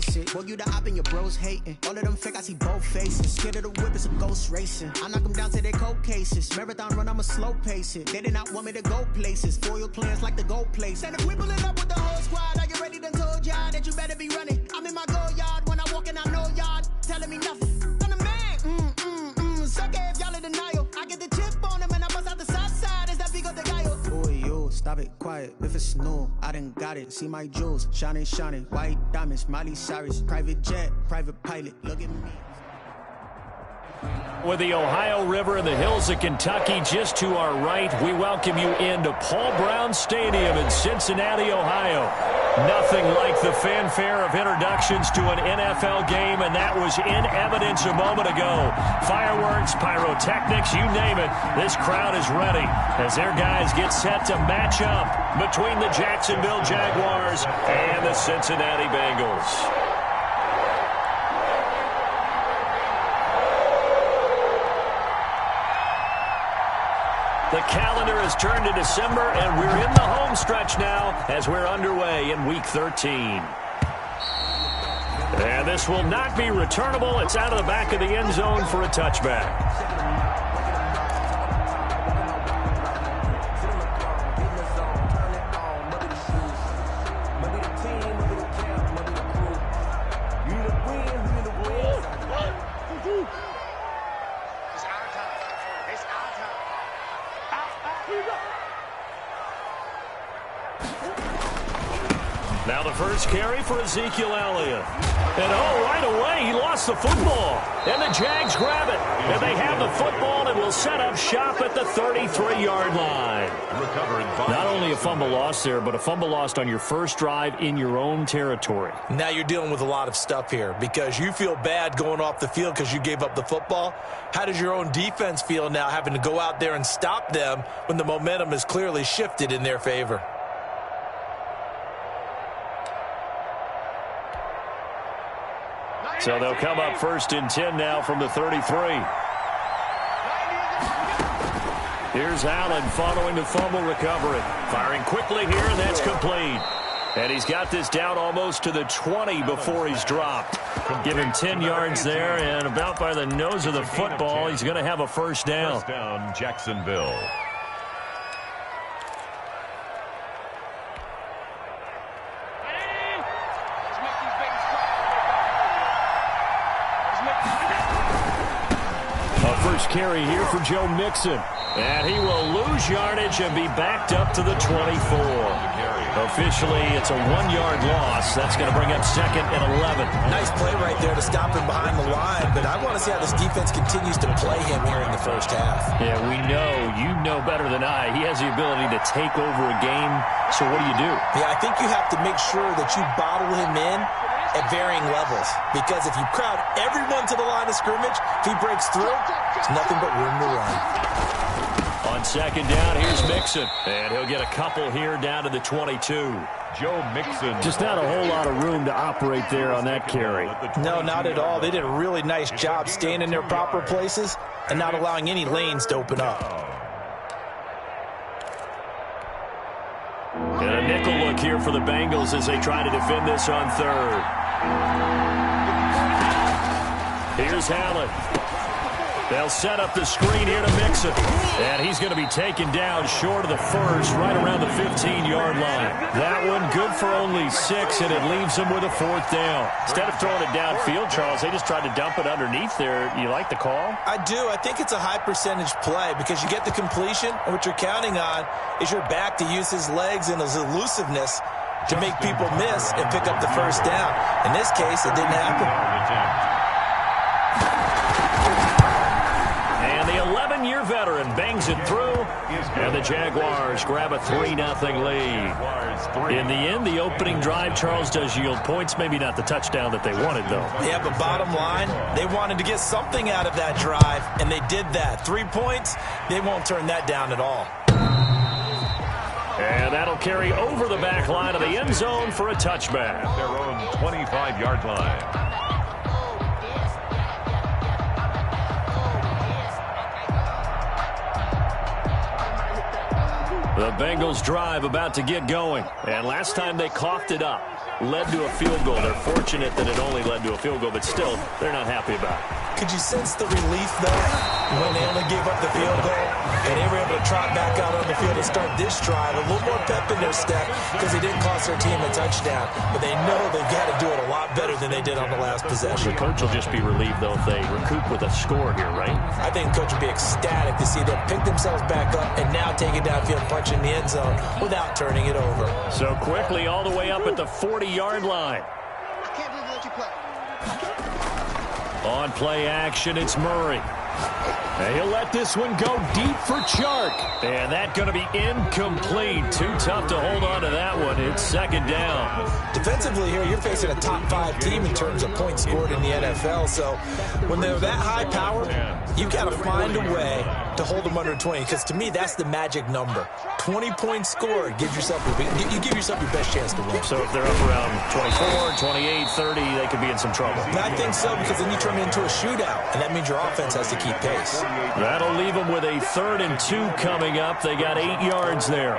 face it. Boy, you the op and your bros hating. All of them fake, I see both faces. Scared of the whip, it's a ghost racing. I knock them down to their cold cases. Marathon run, I'ma slow pace it. They did not want me to go places. Foil plans like the gold place. And if we pulling up with the whole squad, are you ready? Done told y'all that you better be running. I'm in my go yard. When I walk in, I know y'all telling me nothing. I'm the man. Suck it if y'all in denial. I get the chip on him and I bust out the south side. Is that big of the guy? Boy, yo, stop it, quiet. If it's new, I done got it. See my jewels, shining, white diamonds, Miley Cyrus, private jet, private pilot. Look at me. With the Ohio River and the hills of Kentucky just to our right, we welcome you into Paul Brown Stadium in Cincinnati, Ohio. Nothing like the fanfare of introductions to an NFL game, and that was in evidence a moment ago. Fireworks, pyrotechnics, you name it, this crowd is ready as their guys get set to match up between the Jacksonville Jaguars and the Cincinnati Bengals. The calendar has turned to December, and we're in the home stretch now as we're underway in Week 13. And this will not be returnable. It's out of the back of the end zone for a touchback. Now the first carry for Ezekiel Elliott. And right away, he lost the football. And the Jags grab it. And they have the football and will set up shop at the 33-yard line. Not only a fumble loss there, but a fumble lost on your first drive in your own territory. Now you're dealing with a lot of stuff here because you feel bad going off the field because you gave up the football. How does your own defense feel now having to go out there and stop them when the momentum is clearly shifted in their favor? So they'll come up 1st and 10 now from the 33. Here's Allen following the fumble recovery. Firing quickly here, and that's complete. And he's got this down almost to the 20 before he's dropped. Give him 10 yards there, and about by the nose of the football, he's going to have a first down. First down, Jacksonville. First carry here for Joe Mixon. And he will lose yardage and be backed up to the 24. Officially, it's a 1-yard loss. That's going to bring up 2nd and 11. Nice play right there to stop him behind the line, but I want to see how this defense continues to play him here in the first half. Yeah, we know. You know better than I. He has the ability to take over a game, so what do? Yeah, I think you have to make sure that you bottle him in at varying levels, because if you crowd everyone to the line of scrimmage, if he breaks through, there's nothing but room to run. On 2nd down, here's Mixon, and he'll get a couple here down to the 22. Joe Mixon. Just not a whole lot of room to operate there on that carry. No, not at all. They did a really nice job staying in their proper places and not allowing any lanes to open up. And a nickel look here for the Bengals as they try to defend this on 3rd. Here's Allen. They'll set up the screen here to Mixon. And he's going to be taken down short of the first, right around the 15-yard line. That one good for only 6, and it leaves them with a 4th down. Instead of throwing it downfield, Charles, they just tried to dump it underneath there. You like the call? I do. I think it's a high-percentage play because you get the completion, and what you're counting on is your back to use his legs and his elusiveness to make people miss and pick up the first down. In this case, it didn't happen. And the 11-year veteran bangs it through, and the Jaguars grab a 3-0 lead. In the end, the opening drive, Charles, does yield points. Maybe not the touchdown that they wanted, though. Yeah, but bottom line, they wanted to get something out of that drive, and they did that. 3 points, they won't turn that down at all. And that'll carry over the back line of the end zone for a touchback. Their own 25-yard line. The Bengals drive about to get going. And last time they coughed it up. led to a field goal. They're fortunate that it only led to a field goal, but still, they're not happy about it. Could you sense the relief, though, when they only gave up the field goal and they were able to trot back out on the field and start this drive? A little more pep in their step because they didn't cost their team a touchdown. But they know they've got to do it a lot better than they did on the last possession. The coach will just be relieved, though, if they recoup with a score here, right? I think the coach will be ecstatic to see them pick themselves back up and now take it downfield, punch in the end zone without turning it over. So quickly all the way up at the 40-yard line. I can't believe let you play. On play action, it's Murray. And he'll let this one go deep for Chark. And that's going to be incomplete. Too tough to hold on to that one. It's second down. Defensively here, you're facing a top-5 team in terms of points scored in the NFL. So when they're that high power, you've got to find a way to hold them under 20. Because to me, that's the magic number. 20 points scored. You give yourself your best chance to win. So if they're up around 24, 28, 30, they could be in some trouble. And I think so, because then you turn it into a shootout. And that means your offense has to keep pace. That'll leave them with a 3rd and 2 coming up. They got 8 yards there.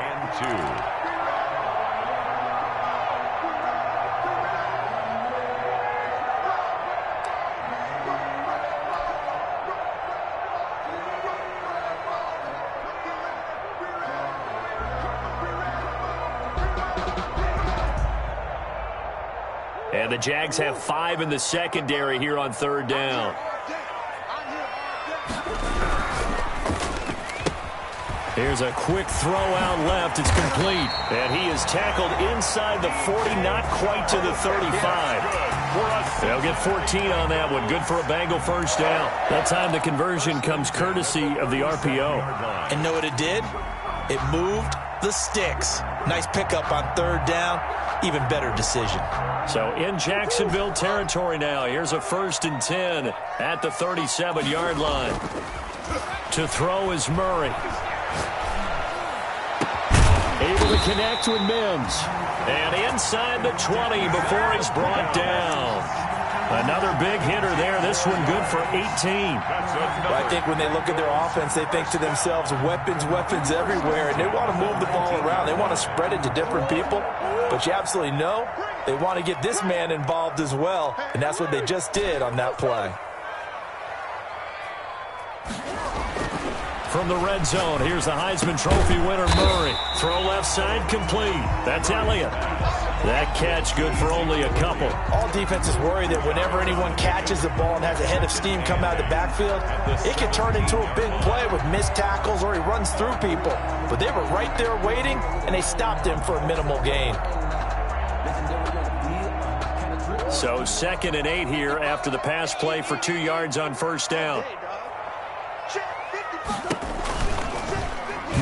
And the Jags have 5 in the secondary here on 3rd down. Here's a quick throw out left. It's complete. And he is tackled inside the 40, not quite to the 35. They'll get 14 on that one. Good for a Bengal first down. That time the conversion comes courtesy of the RPO. And know what it did? It moved the sticks. Nice pickup on 3rd down. Even better decision. So in Jacksonville territory now. Here's a 1st and 10 at the 37-yard line. To throw is Murray. Able to connect with Mims. And inside the 20 before he's brought down. Another big hitter there. This one good for 18. Well, I think when they look at their offense, they think to themselves, weapons, weapons everywhere. And they want to move the ball around. They want to spread it to different people. But you absolutely know they want to get this man involved as well. And that's what they just did on that play. From the red zone, here's the Heisman Trophy winner, Murray. Throw left side, complete. That's Elliott. That catch good for only a couple. All defenses worry that whenever anyone catches the ball and has a head of steam come out of the backfield, it can turn into a big play with missed tackles or he runs through people. But they were right there waiting, and they stopped him for a minimal gain. So 2nd and 8 here after the pass play for 2 yards on 1st down.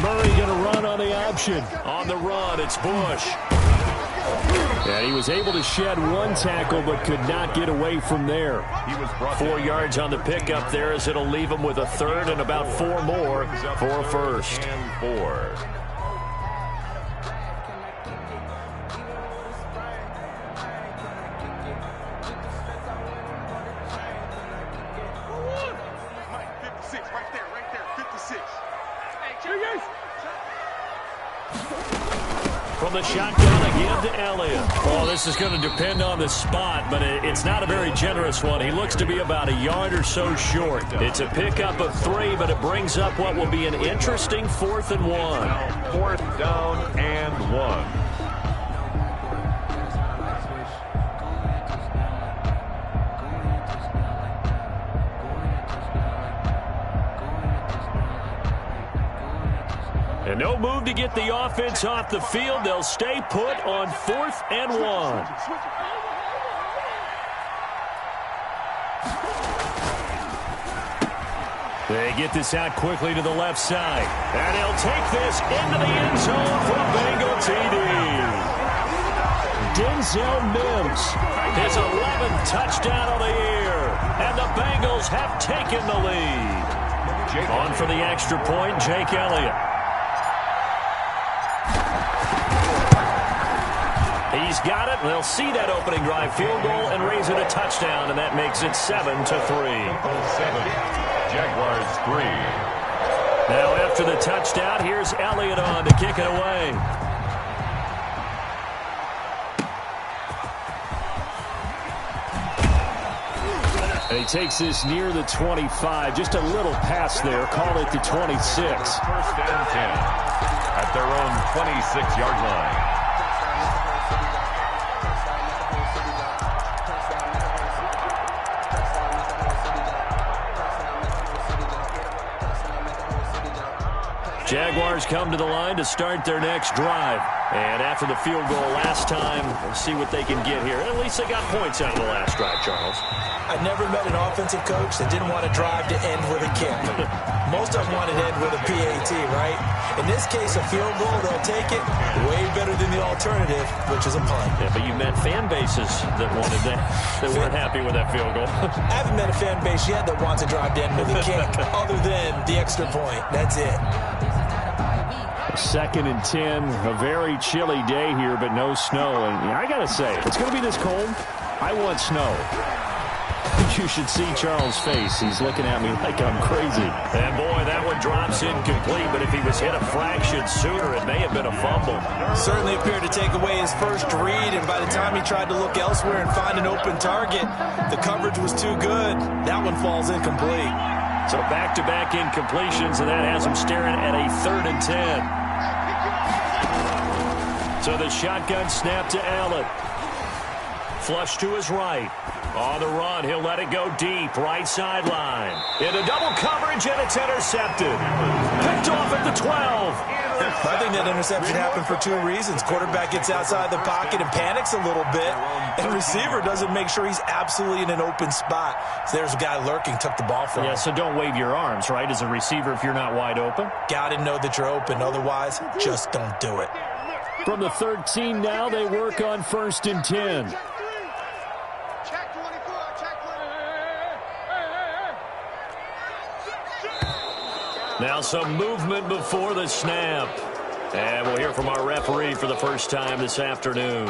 Murray going to run on the option. On the run, it's Bush. And he was able to shed 1 tackle but could not get away from there. 4 yards on the pickup there as it'll leave him with a 3rd and about 4 more for a 1st. And 4. From the shotgun again to Elliott. Oh, this is going to depend on the spot, but it's not a very generous one. He looks to be about a yard or so short. It's a pickup of 3, but it brings up what will be an interesting 4th and 1. 4th down and 1. And no move to get the offense off the field. They'll stay put on 4th and 1. They get this out quickly to the left side. And he'll take this into the end zone for a Bengal TD. Denzel Mims, his 11th touchdown of the year. And the Bengals have taken the lead. On for the extra point, Jake Elliott. He's got it. They'll see that opening drive field goal and raise it a touchdown, and that makes it 7-3. 7. Jaguars 3. Now after the touchdown, here's Elliott on to kick it away. And he takes this near the 25. Just a little pass there. Call it the 26. First and 10 at their own 26-yard line. Jaguars come to the line to start their next drive. And after the field goal last time, we'll see what they can get here. At least they got points out of the last drive, Charles. I never met an offensive coach that didn't want to drive to end with a kick. Most of them want to end with a PAT, right? In this case, a field goal, they'll take it way better than the alternative, which is a punt. Yeah, but you met fan bases that wanted that, that weren't happy with that field goal. I haven't met a fan base yet that wants to drive to end with a kick other than the extra point. That's it. 2nd and 10, a very chilly day here, but no snow. And I got to say, if it's going to be this cold, I want snow. You should see Charles' face. He's looking at me like I'm crazy. And boy, that one drops incomplete, but if he was hit a fraction sooner, it may have been a fumble. Certainly appeared to take away his first read, and by the time he tried to look elsewhere and find an open target, the coverage was too good. That one falls incomplete. So back-to-back incompletions, and that has him staring at a 3rd and 10. So the shotgun snap to Allen. Flush to his right. On the run, he'll let it go deep. Right sideline. Into double coverage, and it's intercepted. Picked off at the 12. I think that interception happened for 2 reasons. Quarterback gets outside the pocket and panics a little bit, and receiver doesn't make sure he's absolutely in an open spot. So there's a guy lurking, took the ball from him. Yeah, so don't wave your arms, right, as a receiver if you're not wide open. Got to know that you're open. Otherwise, just don't do it. From the 13 now, they work on 1st and 10. Now some movement before the snap. And we'll hear from our referee for the first time this afternoon.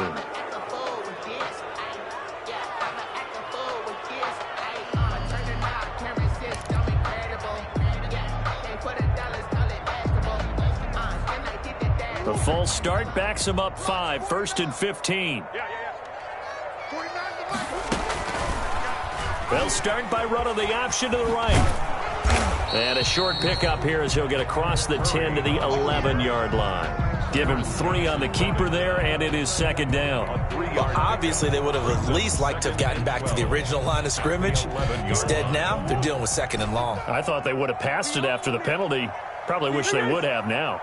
The false start backs him up 5, 1st and 15. They'll start by running the option to the right. And a short pickup here as he'll get across the 10 to the 11-yard line. Give him 3 on the keeper there, and it is 2nd down. Well, obviously, they would have at least liked to have gotten back to the original line of scrimmage. Instead, now, they're dealing with 2nd and long. I thought they would have passed it after the penalty. Probably wish they would have now.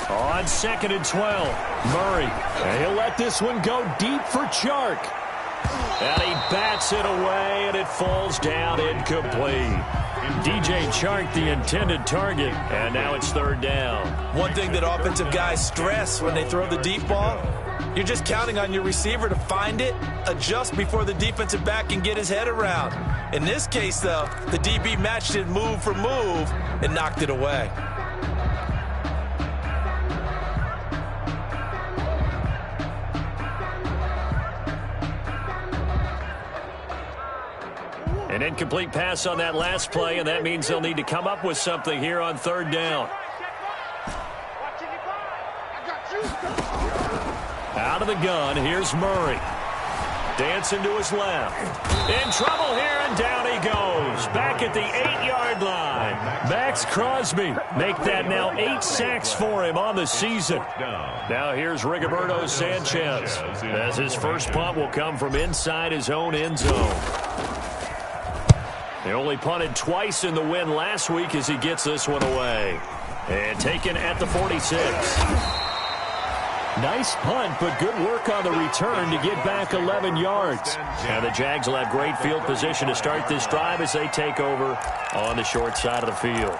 On 2nd and 12, Murray. And he'll let this one go deep for Chark. And he bats it away, and it falls down incomplete. DJ Chark, the intended target, and now it's 3rd down. One thing that offensive guys stress when they throw the deep ball, you're just counting on your receiver to find it, adjust before the defensive back can get his head around. In this case, though, the DB matched it move for move and knocked it away. An incomplete pass on that last play, and that means they'll need to come up with something here on 3rd down. Out of the gun, here's Murray. Dancing to his left. In trouble here, and down he goes. Back at the 8-yard line. Max Crosby make that now 8 sacks for him on the season. Now here's Rigoberto Sanchez, as his first punt will come from inside his own end zone. They only punted twice in the win last week as he gets this one away. And taken at the 46. Nice punt, but good work on the return to get back 11 yards. Now the Jags will have great field position to start this drive as they take over on the short side of the field.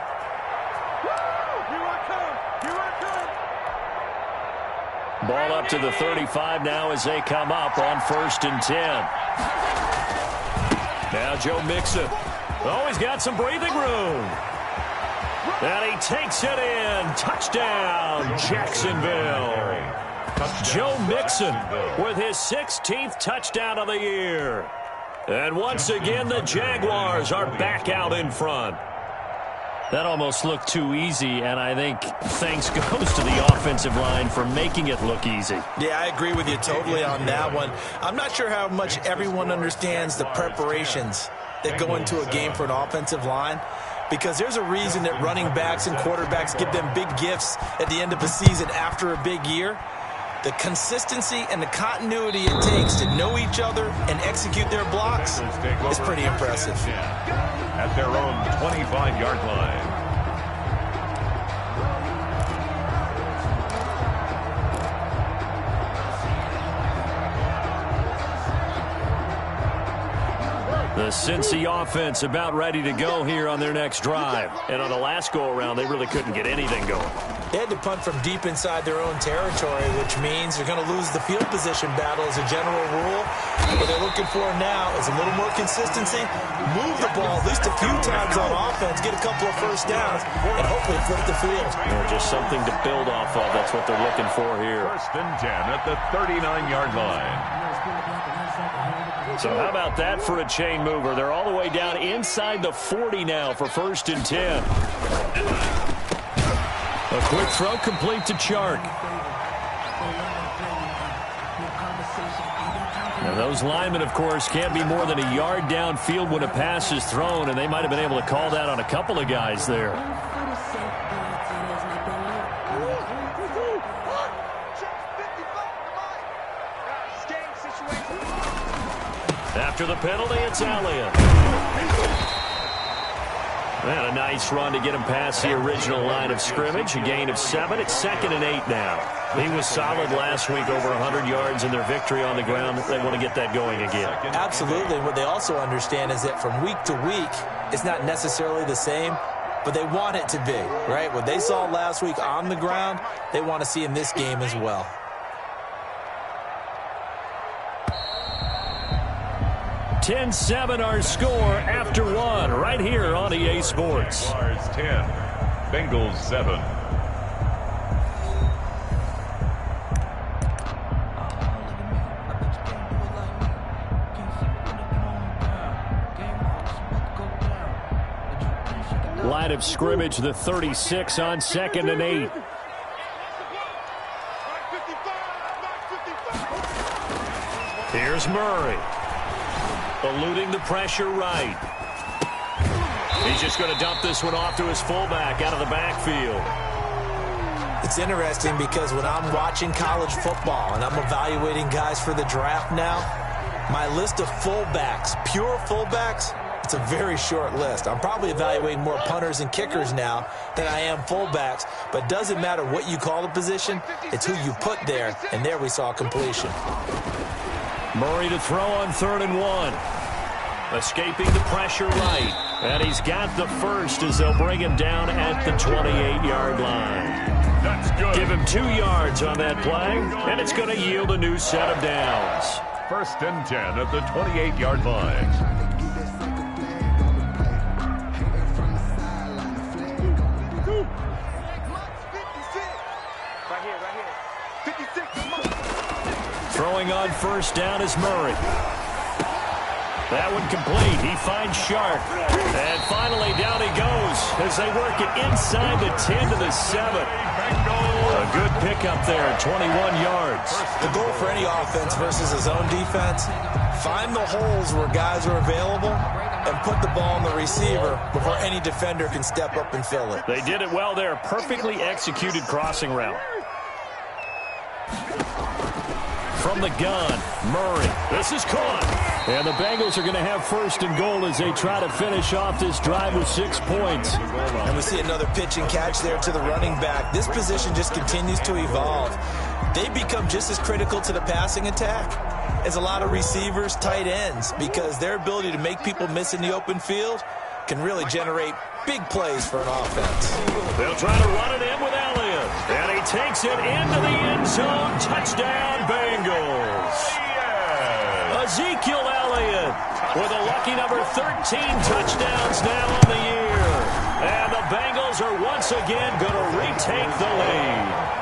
Ball up to the 35 now as they come up on 1st and 10. Now Joe Mixon. Oh, he's got some breathing room. And he takes it in. Touchdown, Jacksonville. Joe Mixon with his 16th touchdown of the year. And once again, the Jaguars are back out in front. That almost looked too easy, and I think thanks goes to the offensive line for making it look easy. Yeah, I agree with you totally on that one. I'm not sure how much everyone understands the preparations that go into a game for an offensive line, because there's a reason that running backs and quarterbacks give them big gifts at the end of a season after a big year. The consistency and the continuity it takes to know each other and execute their blocks is pretty impressive. At their own 25-yard line. The Cincy offense about ready to go here on their next drive. And on the last go-around, they really couldn't get anything going. They had to punt from deep inside their own territory, which means they're going to lose the field position battle as a general rule. What they're looking for now is a little more consistency, move the ball at least a few times on offense, get a couple of first downs, and hopefully flip the field. Just something to build off of. That's what they're looking for here. 1st and 10 at the 39-yard line. So how about that for a chain mover? They're all the way down inside the 40 now for 1st and 10. A quick throw complete to Chark. Now those linemen, of course, can't be more than a yard downfield when a pass is thrown, and they might have been able to call that on a couple of guys there. After the penalty, it's Elliott. And a nice run to get him past the original line of scrimmage. A gain of 7. It's 2nd and 8 now. He was solid last week, over 100 yards in their victory on the ground. They want to get that going again. Absolutely. What they also understand is that from week to week, it's not necessarily the same, but they want it to be, right? What they saw last week on the ground, they want to see in this game as well. 10-7 our score after 1 right here on EA Sports. Stars 10, Bengals 7. Line of scrimmage, the 36 on 2nd and 8. Here's Murray. Eluding the pressure right. He's just going to dump this one off to his fullback out of the backfield. It's interesting because when I'm watching college football and I'm evaluating guys for the draft now, my list of fullbacks, pure fullbacks, it's a very short list. I'm probably evaluating more punters and kickers now than I am fullbacks, but it doesn't matter what you call the position, it's who you put there, and there we saw completion. Murray to throw on 3rd and 1. Escaping the pressure right. And he's got the first as they'll bring him down at the 28-yard line. That's good. Give him 2 yards on that play, and it's going to yield a new set of downs. 1st and 10 at the 28-yard line. Throwing on 1st down is Murray. That one complete. He finds Sharp. And finally down he goes as they work it inside the 10 to the 7. A good pickup there, 21 yards. The goal for any offense versus his own defense, find the holes where guys are available and put the ball on the receiver before any defender can step up and fill it. They did it well there. Perfectly executed crossing route. From the gun, Murray. This is caught. And the Bengals are going to have 1st and goal as they try to finish off this drive with 6 points. And we see another pitch and catch there to the running back. This position just continues to evolve. They become just as critical to the passing attack as a lot of receivers, tight ends, because their ability to make people miss in the open field can really generate big plays for an offense. They'll try to run it in with Elliott. And he takes it into the end zone. Touchdown, Bengals. Ezekiel Elliott with a lucky number 13 touchdowns now on the year. And the Bengals are once again going to retake the lead.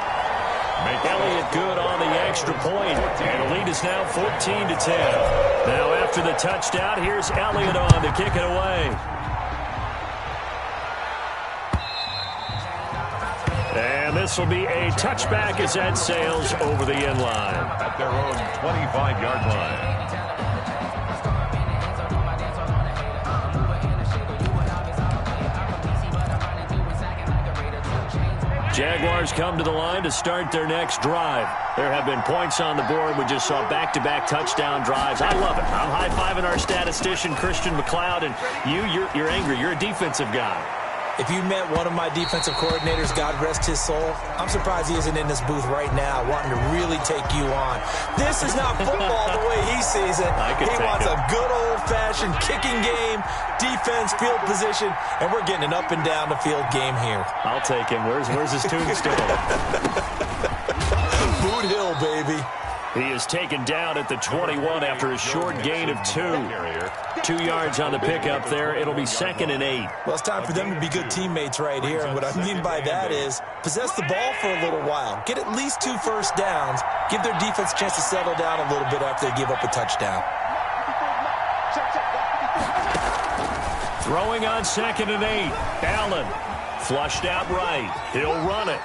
Elliott good on the extra point. And the lead is now 14-10. Now after the touchdown, here's Elliott on to kick it away. this will be a touchback as that sails over the end line. At their own 25-yard line. Jaguars come to the line to start their next drive. There have been points on the board. We just saw back-to-back touchdown drives. I love it. I'm high-fiving our statistician, Christian McLeod, and you're angry. You're a defensive guy. If you met one of my defensive coordinators, God rest his soul, I'm surprised he isn't in this booth right now wanting to really take you on. This is not football the way he sees it. He wants a good old-fashioned kicking game, defense, field position, and we're getting an up-and-down-the-field game here. I'll take him. Where's his tombstone? Boot Hill, baby. He is taken down at the 21 after a short gain of 2. 2 yards on the pickup there. It'll be 2nd and 8. Well, it's time for them to be good teammates right here. And what I mean by that is possess the ball for a little while. Get at least 2 first downs. Give their defense a chance to settle down a little bit after they give up a touchdown. Throwing on 2nd and 8. Allen flushed out right. He'll run it.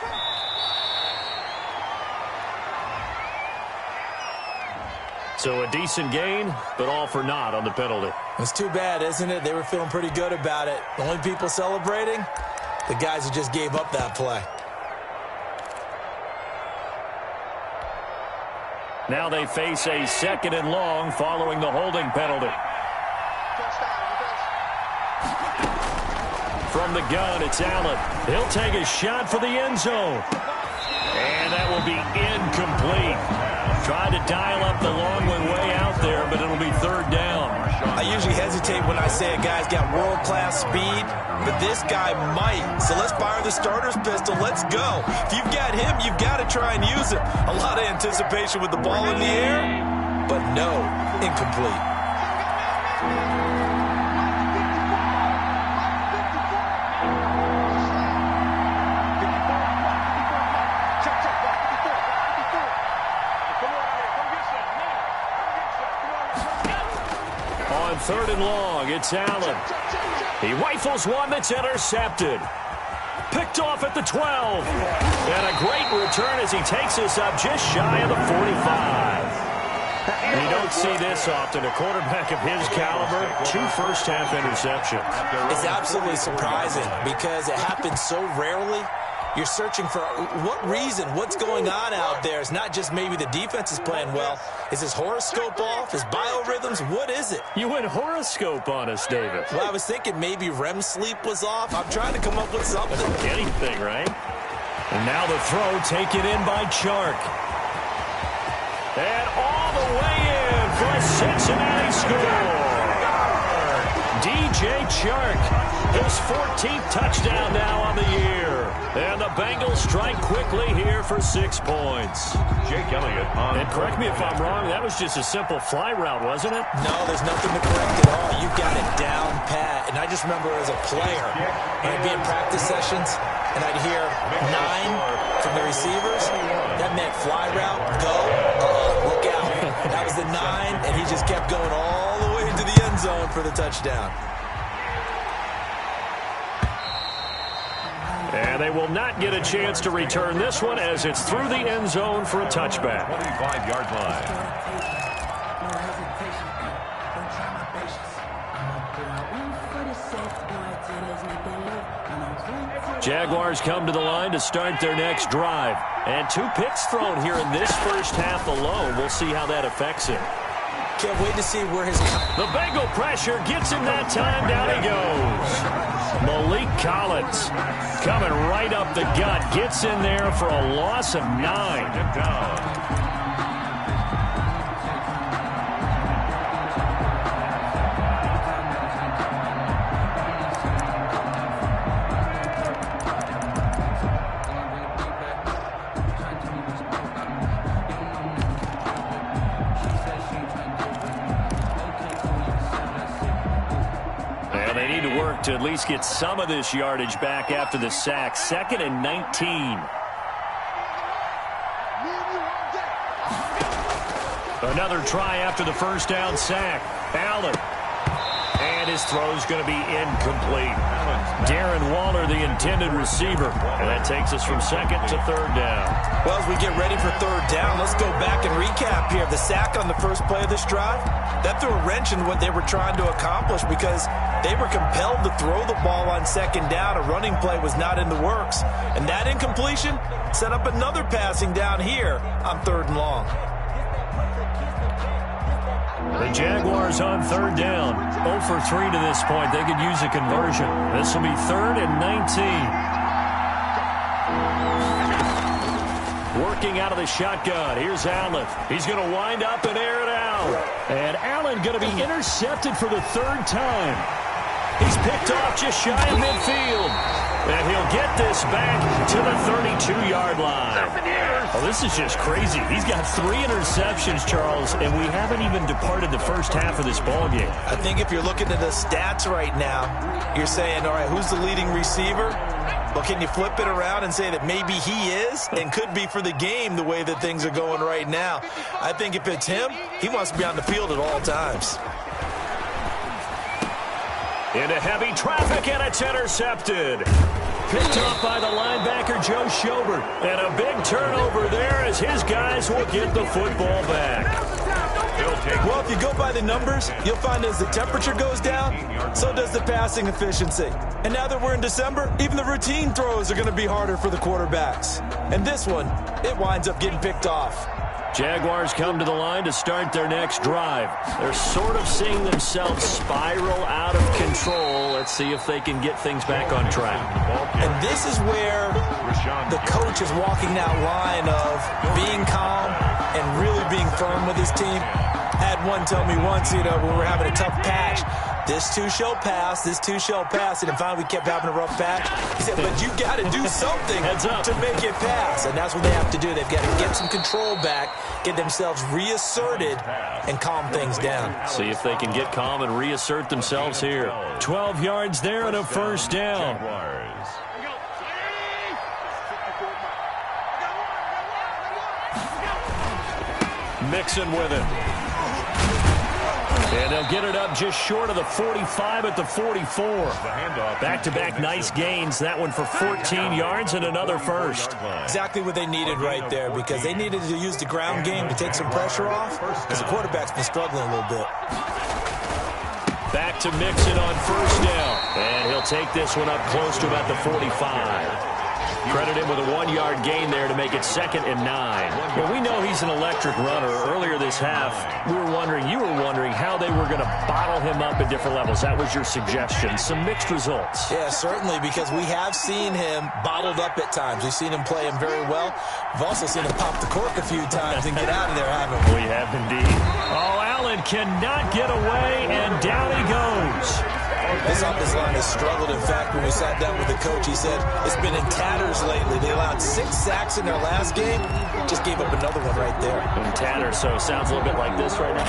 So a decent gain, but all for naught on the penalty. It's too bad, isn't it? They were feeling pretty good about it. The only people celebrating, the guys who just gave up that play. Now they face a 2nd and long following the holding penalty. From the gun, it's Allen. He'll take a shot for the end zone. And that will be incomplete. Tried to dial up the long way out there, but it'll be 3rd down. I usually hesitate when I say a guy's got world-class speed, but this guy might. So let's fire the starter's pistol. Let's go. If you've got him, you've got to try and use him. A lot of anticipation with the ball in the air, but no, incomplete. On 3rd and long, it's Allen. He rifles one that's intercepted. Picked off at the 12. And a great return as he takes us up just shy of the 45. You don't see this often. A quarterback of his caliber, 2 first-half interceptions. It's absolutely surprising because it happens so rarely. You're searching for what reason, what's going on out there. It's not just maybe the defense is playing well. Is his horoscope off? His biorhythms? What is it? You went horoscope on us, David. Well, I was thinking maybe REM sleep was off. I'm trying to come up with something. Anything, right? And now the throw taken in by Chark. And all the way in for a Cincinnati score. DJ Chark, his 14th touchdown now on the year. And the Bengals strike quickly here for 6 points. Jake Elliott on. And correct me if I'm wrong, that was just a simple fly route, wasn't it? No, there's nothing to correct at all. You got it down pat. And I just remember as a player, when I'd be in practice sessions, and I'd hear 9 from the receivers, that meant fly route, go, look out. That was the 9, and he just kept going all the way into the end zone for the touchdown. And they will not get a chance to return this one as it's through the end zone for a touchback. 25-yard line. Jaguars come to the line to start their next drive. And 2 picks thrown here in this first half alone. We'll see how that affects him. Can't wait to see where his... The Bengal pressure gets him that time. Down he goes. Malik Collins coming right up the gut. Gets in there for a loss of 9. To at least get some of this yardage back after the sack. 2nd and 19. Another try after the first down sack. Allen And his throw's going to be incomplete. Darren Waller, the intended receiver. And that takes us from second to third down. Well, as we get ready for third down, let's go back and recap here. The sack on the first play of this drive, that threw a wrench in what they were trying to accomplish because they were compelled to throw the ball on second down. A running play was not in the works. And that incompletion set up another passing down here on third and long. The Jaguars on third down. 0 for 3 to this point. They could use a conversion. This will be 3rd and 19. Working out of the shotgun. Here's Allen. He's going to wind up and air it out. And Allen going to be intercepted for the 3rd time. He's picked off just shy of midfield. And he'll get this back to the 32-yard line. Oh, this is just crazy. He's got 3 interceptions, Charles, and we haven't even departed the first half of this ballgame. I think if you're looking at the stats right now, you're saying, all right, who's the leading receiver? Well, can you flip it around and say that maybe he is and could be for the game the way that things are going right now? I think if it's him, he wants to be on the field at all times. Into heavy traffic, and it's intercepted. Picked off by the linebacker, Joe Schobert. And a big turnover there as his guys will get the football back. Well, if you go by the numbers, you'll find as the temperature goes down, so does the passing efficiency. And now that we're in December, even the routine throws are going to be harder for the quarterbacks. And this one, it winds up getting picked off. Jaguars come to the line to start their next drive. They're sort of seeing themselves spiral out of control. Let's see if they can get things back on track. And this is where the coach is walking that line of being calm and really being firm with his team. I had one tell me once, when we were having a tough patch, this too shall pass, this too shall pass. And finally we kept having a rough patch. He said, but you got to do something to make it pass. And that's what they have to do. They've got to get some control back, get themselves reasserted, and calm things down. See if they can get calm and reassert themselves here. 12 yards there and a first down. Mixon with it. And they'll get it up just short of the 45 at the 44. Back-to-back nice gains. That one for 14 yards and another first. Exactly what they needed right there because they needed to use the ground game to take some pressure off because the quarterback's been struggling a little bit. Back to Mixon on first down. And he'll take this one up close to about the 45. Credit him with a 1-yard gain there to make it 2nd and 9. Well, we know he's an electric runner. Earlier this half, you were wondering how they were going to bottle him up at different levels. That was your suggestion. Some mixed results. Yeah, certainly, because we have seen him bottled up at times. We've seen him play him very well. We've also seen him pop the cork a few times and get out of there, haven't we? We have indeed. Oh, Allen cannot get away, and down he goes. This offensive line has struggled. In fact, when we sat down with the coach, he said it's been in tatters lately. They allowed 6 sacks in their last game. Just gave up another one right there. In tatters, so it sounds a little bit like this right now.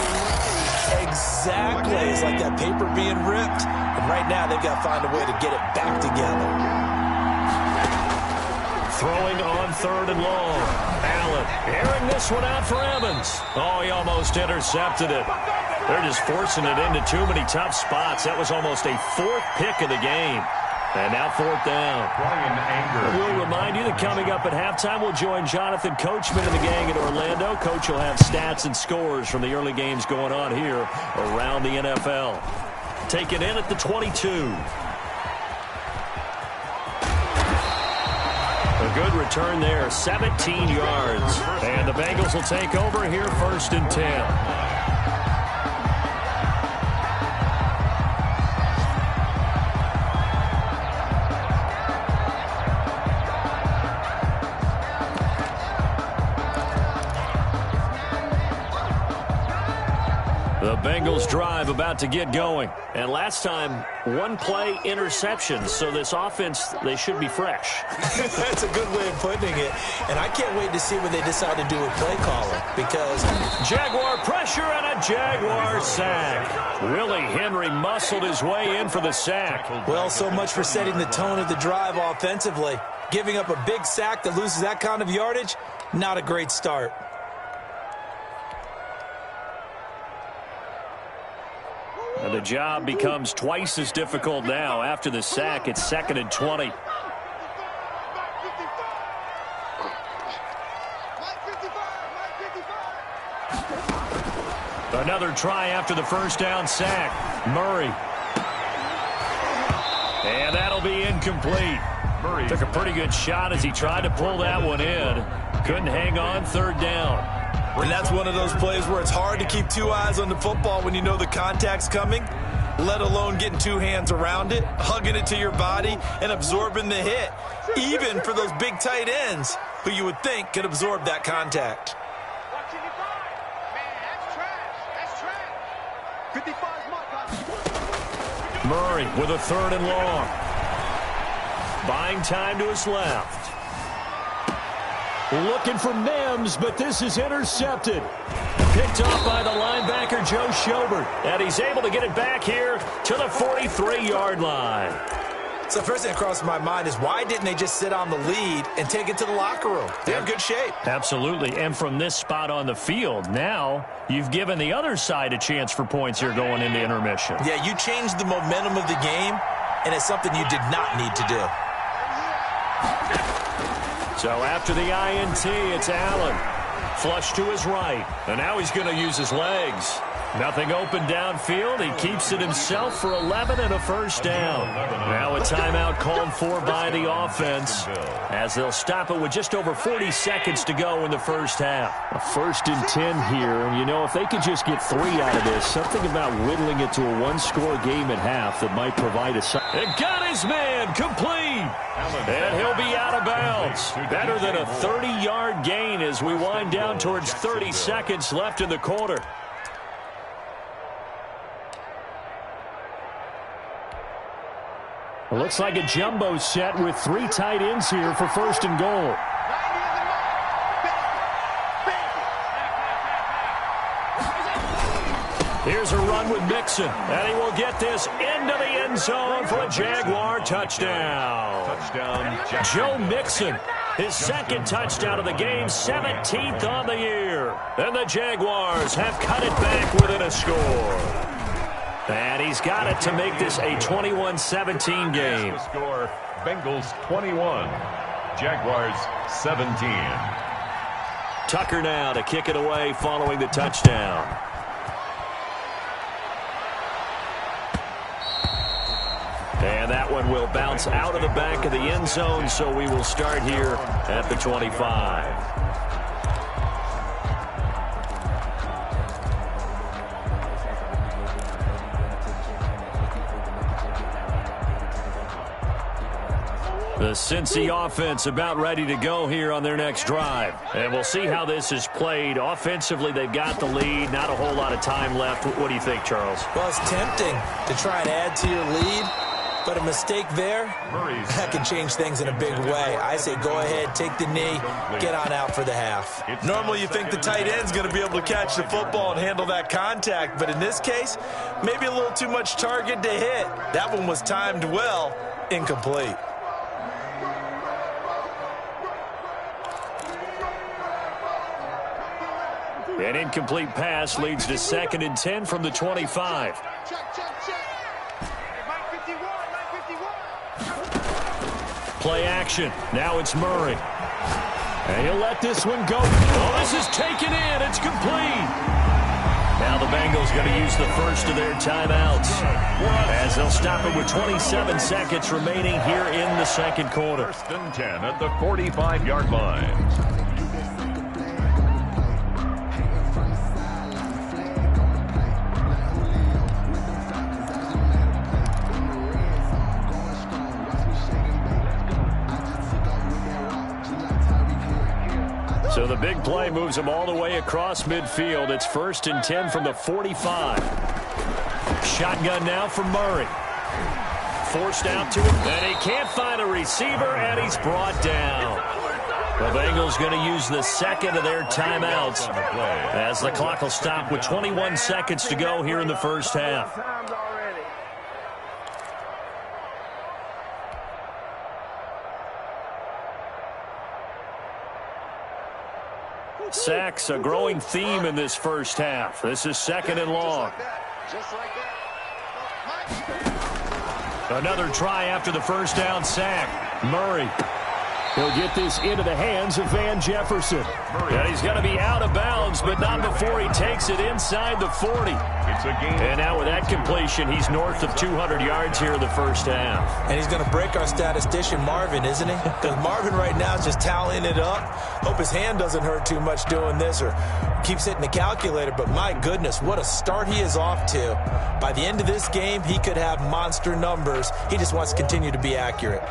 Exactly. It's like that paper being ripped. And right now, they've got to find a way to get it back together. Throwing on 3rd and long. Allen airing this one out for Evans. Oh, he almost intercepted it. They're just forcing it into too many tough spots. That was almost a 4th pick of the game. And now 4th down. We'll remind you that coming up at halftime, we'll join Jonathan Coachman and the gang at Orlando. Coach will have stats and scores from the early games going on here around the NFL. Taken in at the 22. A good return there, 17 yards. And the Bengals will take over here 1st and 10. The Bengals drive about to get going. And last time, 1-play interception. So this offense, they should be fresh. That's a good way of putting it. And I can't wait to see when they decide to do a play caller. Because Jaguar pressure and a Jaguar sack. Willie Henry muscled his way in for the sack. Well, so much for setting the tone of the drive offensively. Giving up a big sack that loses that kind of yardage, not a great start. And the job becomes twice as difficult now. After the sack, it's 2nd and 20. Another try after the first down sack. Murray. And that'll be incomplete. Murray took a pretty good shot as he tried to pull that one in. Couldn't hang on, 3rd down. And that's one of those plays where it's hard to keep 2 eyes on the football when you know the contact's coming, let alone getting 2 hands around it, hugging it to your body, and absorbing the hit, even for those big tight ends who you would think could absorb that contact. Murray with a 3rd and long. Buying time to his left. Looking for Mims, but this is intercepted. Picked off by the linebacker, Joe Schobert. And he's able to get it back here to the 43-yard line. So first thing that crossed my mind is why didn't they just sit on the lead and take it to the locker room? They're in good shape. Absolutely. And from this spot on the field, now you've given the other side a chance for points here going into intermission. Yeah, you changed the momentum of the game, and it's something you did not need to do. So after the INT, it's Allen. Flush to his right. And now he's going to use his legs. Nothing open downfield. He keeps it himself for 11 and a 1st down. Now a timeout called for by the offense as they'll stop it with just over 40 seconds to go in the first half. A 1st and 10 here. And, you know, if they could just get 3 out of this, something about whittling it to a 1-score game at half that might provide a... And got his man complete. And he'll be out of bounds. Better than a 30-yard gain as we wind down towards 30 seconds left in the quarter. It looks like a jumbo set with 3 tight ends here for 1st and goal. Here's a run with Mixon, and he will get this into the end zone for a Jaguar touchdown. Joe Mixon, his 2nd touchdown of the game, 17th on the year. And the Jaguars have cut it back within a score. And he's got it to make this a 21-17 game. Score, Bengals 21, Jaguars 17. Tucker now to kick it away following the touchdown. And that one will bounce out of the back of the end zone, so we will start here at the 25. The Cincy offense about ready to go here on their next drive. And we'll see how this is played. Offensively, they've got the lead. Not a whole lot of time left. What do you think, Charles? Well, it's tempting to try and add to your lead, but a mistake there, that can change things in a big way. I say go ahead, take the knee, get on out for the half. Normally you think the tight end's going to be able to catch the football and handle that contact, but in this case, maybe a little too much target to hit. That one was timed well, incomplete. An incomplete pass leads to 2nd and 10 from the 25. Play action. Now it's Murray. And he'll let this one go. Oh, this is taken in. It's complete. Now the Bengals going to use the first of their timeouts as they'll stop it with 27 seconds remaining here in the 2nd quarter. 1st and 10 at the 45-yard line. So the big play moves them all the way across midfield. It's 1st and 10 from the 45. Shotgun now for Murray. Forced out to him, and he can't find a receiver, and he's brought down. The Bengals going to use the 2nd of their timeouts as the clock will stop with 21 seconds to go here in the first half. Sacks, a growing theme in this first half. This is 2nd and long. Just like that. Another try after the first down sack. Murray. He'll get this into the hands of Van Jefferson. And he's going to be out of bounds, but not before he takes it inside the 40. It's a gain. And now with that completion, he's north of 200 yards here in the first half. And he's going to break our statistician Marvin, isn't he? Because Marvin right now is just tallying it up. Hope his hand doesn't hurt too much doing this or keeps hitting the calculator. But my goodness, what a start he is off to. By the end of this game, he could have monster numbers. He just wants to continue to be accurate.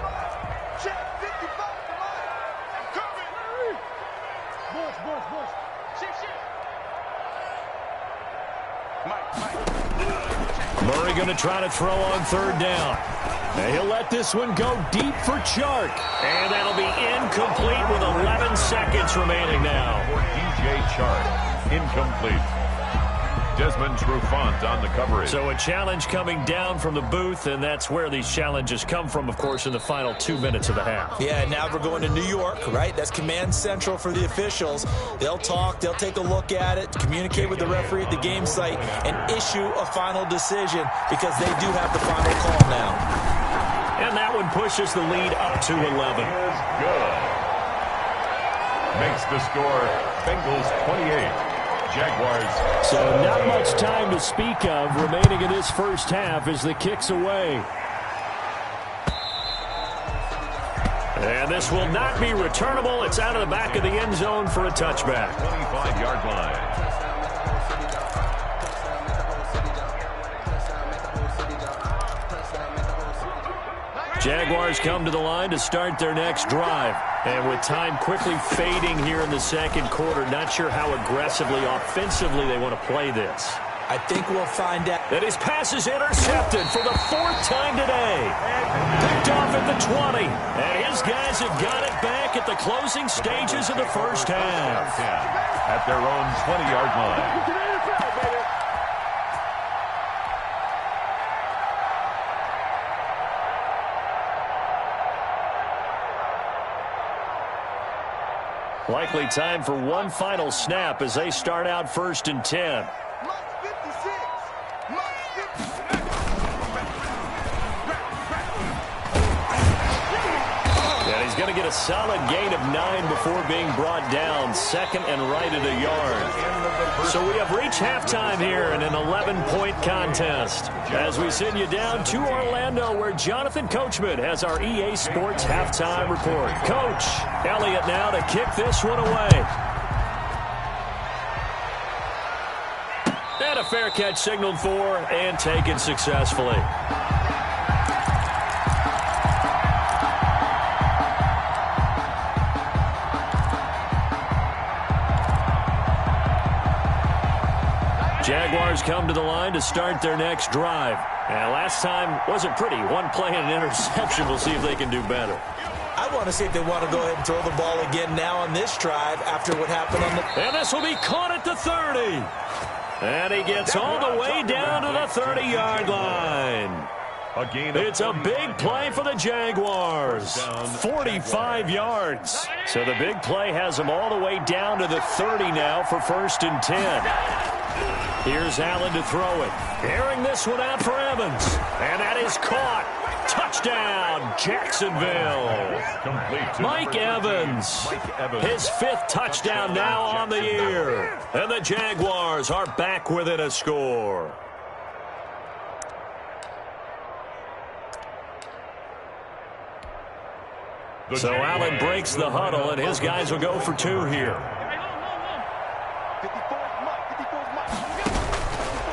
Murray going to try to throw on third down. And he'll let this one go deep for Chark. And that'll be incomplete with 11 seconds remaining now. For DJ Chark, incomplete. Desmond Trufant on the coverage. So a challenge coming down from the booth, and that's where these challenges come from, of course, in the final 2 minutes of the half. Yeah, now we're going to New York, right? That's command central for the officials. They'll talk, they'll take a look at it, communicate with the referee at the game site, and issue a final decision because they do have the final call now. And that one pushes the lead up to 11. Is good. Makes the score Bengals 28. Jaguars. So not much time to speak of remaining in this first half as the kick's away. And this will not be returnable. It's out of the back of the end zone for a touchback. 25-yard line. Jaguars come to the line to start their next drive. And with time quickly fading here in the second quarter, not sure how aggressively, offensively they want to play this. I think we'll find out. And his pass is intercepted for the 4th time today. Picked off at the 20. And his guys have got it back at the closing stages of the first half. At their own 20-yard line. Likely time for one final snap as they start out 1st and 10. And he's going to get a solid gain of 9 before being brought down. 2nd and right at a yard. So we have reached halftime here in an 11-point contest. As we send you down to Orlando, where Jonathan Coachman has our EA Sports halftime report. Coach, Elliott now to kick this one away. And a fair catch signaled for and taken successfully. Jaguars come to the line to start their next drive. And last time wasn't pretty. One play and an interception. We'll see if they can do better. I want to see if they want to go ahead and throw the ball again now on this drive after what happened on the... And this will be caught at the 30. And he gets all the way down to the 30-yard line. It's a big play for the Jaguars. 45 yards. So the big play has them all the way down to the 30 now for 1st and 10. Here's Allen to throw it. Airing this one out for Evans. And that is caught. Touchdown, Jacksonville. Mike Evans. His 5th touchdown now on the year. And the Jaguars are back within a score. So Allen breaks the huddle, and his guys will go for 2 here.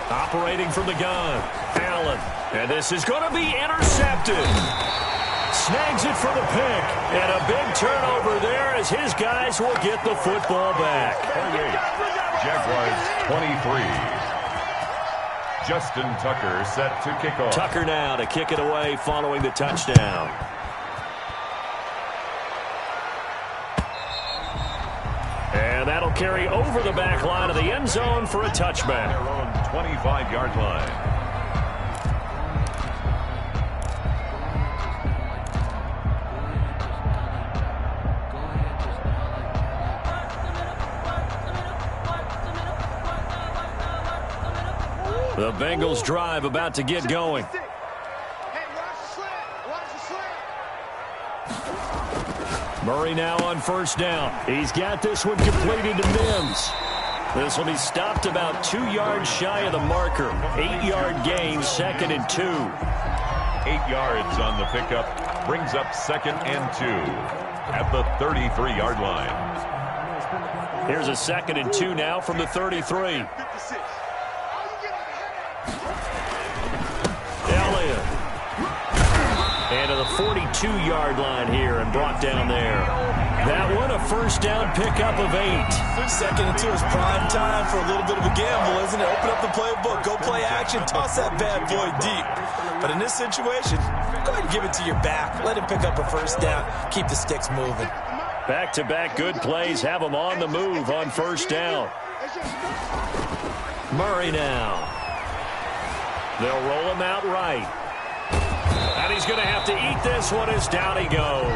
Operating from the gun, Allen. And this is going to be intercepted. Snags it for the pick. And a big turnover there as his guys will get the football back. 28. Jaguars 23. Justin Tucker set to kick off. Tucker now to kick it away following the touchdown. And that'll carry over the back line of the end zone for a touchback. Their own 25-yard line. The Bengals drive about to get going. Murray now on first down. He's got this one completed to Mims. This will be stopped about 2 yards shy of the marker. 8-yard gain, 2nd and 2. 8 yards on the pickup. Brings up 2nd and 2 at the 33-yard line. Here's a 2nd and 2 now from the 33. Elliott. And to the 42-yard line here and brought down there. That one, a first down pickup of 8. 2nd and 2 is prime time for a little bit of a gamble, isn't it? Open up the playbook, go play action, toss that bad boy deep. But in this situation, go ahead and give it to your back. Let him pick up a first down. Keep the sticks moving. Back-to-back good plays have them on the move on first down. Murray now. They'll roll him out right. And he's going to have to eat this one as down he goes.